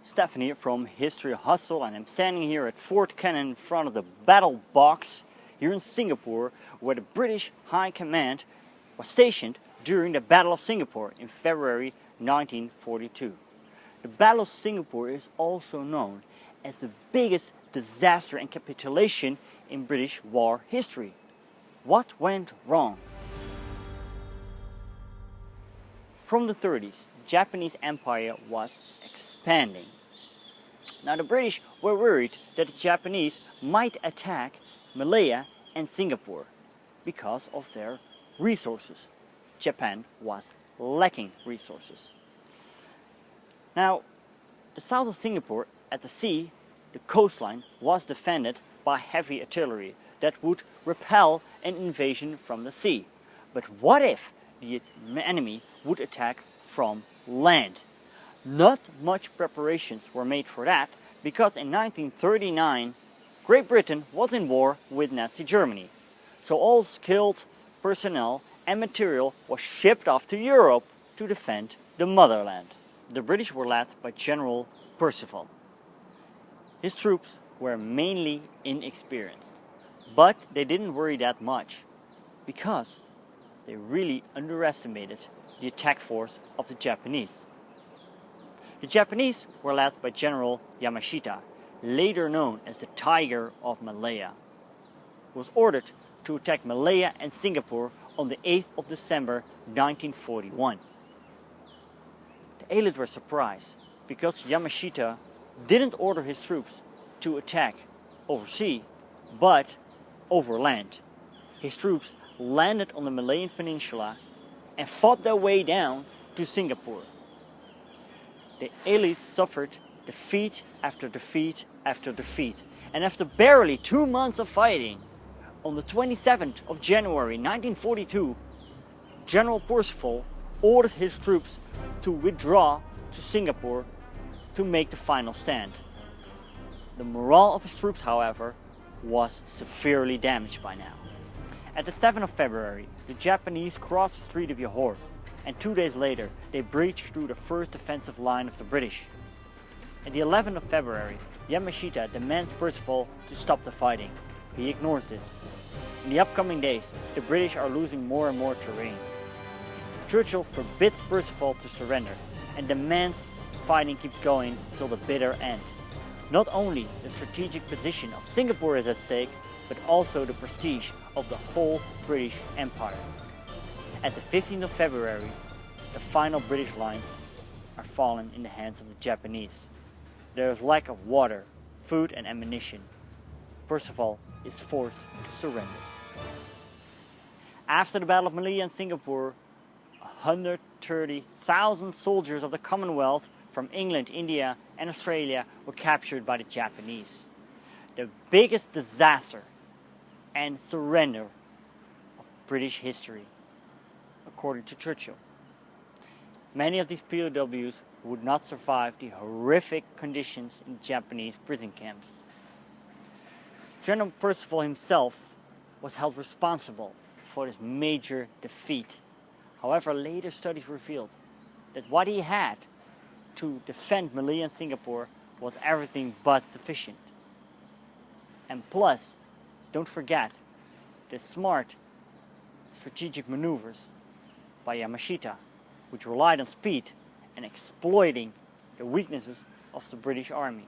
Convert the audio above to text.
Stephanie from History Hustle, and I'm standing here at Fort Cannon in front of the Battle Box here in Singapore, where the British High Command was stationed during the Battle of Singapore in February 1942. The Battle of Singapore is also known as the biggest disaster and capitulation in British war history. What went wrong? From the 30s, the Japanese Empire was expanding. Now the British were worried that the Japanese might attack Malaya and Singapore because of their resources. Japan was lacking resources. Now, the south of Singapore at the sea, the coastline was defended by heavy artillery that would repel an invasion from the sea. But what if the enemy would attack from land? Not much preparations were made for that, because in 1939 Great Britain was in war with Nazi Germany. So all skilled personnel and material was shipped off to Europe to defend the motherland. The British were led by General Percival. His troops were mainly inexperienced, but they didn't worry that much because they really underestimated the attack force of the Japanese. The Japanese were led by General Yamashita, later known as the Tiger of Malaya, who was ordered to attack Malaya and Singapore on the 8th of December 1941. The Allies were surprised because Yamashita didn't order his troops to attack over sea, but over land. His troops landed on the Malayan Peninsula and fought their way down to Singapore. The Allies suffered defeat after defeat after defeat, and after barely 2 months of fighting, on the 27th of January 1942, General Percival ordered his troops to withdraw to Singapore to make the final stand. The morale of his troops, however, was severely damaged by now. At the 7th of February, the Japanese crossed the Strait of Johor, and 2 days later they breached through the first defensive line of the British. At the 11th of February, Yamashita demands Percival to stop the fighting. He ignores this. In the upcoming days, the British are losing more and more terrain. Churchill forbids Percival to surrender and demands fighting keeps going till the bitter end. Not only the strategic position of Singapore is at stake, but also the prestige of the whole British Empire. At the 15th of February, the final British lines are fallen in the hands of the Japanese. There is lack of water, food and ammunition. Percival is forced to surrender. After the Battle of Malaya and Singapore, 130,000 soldiers of the Commonwealth from England, India and Australia were captured by the Japanese. The biggest disaster and surrender of British history, according to Churchill. Many of these POWs would not survive the horrific conditions in Japanese prison camps. General Percival himself was held responsible for this major defeat. However, later studies revealed that what he had to defend Malaya and Singapore was everything but sufficient. And plus, don't forget the smart strategic maneuvers by Yamashita, which relied on speed and exploiting the weaknesses of the British Army.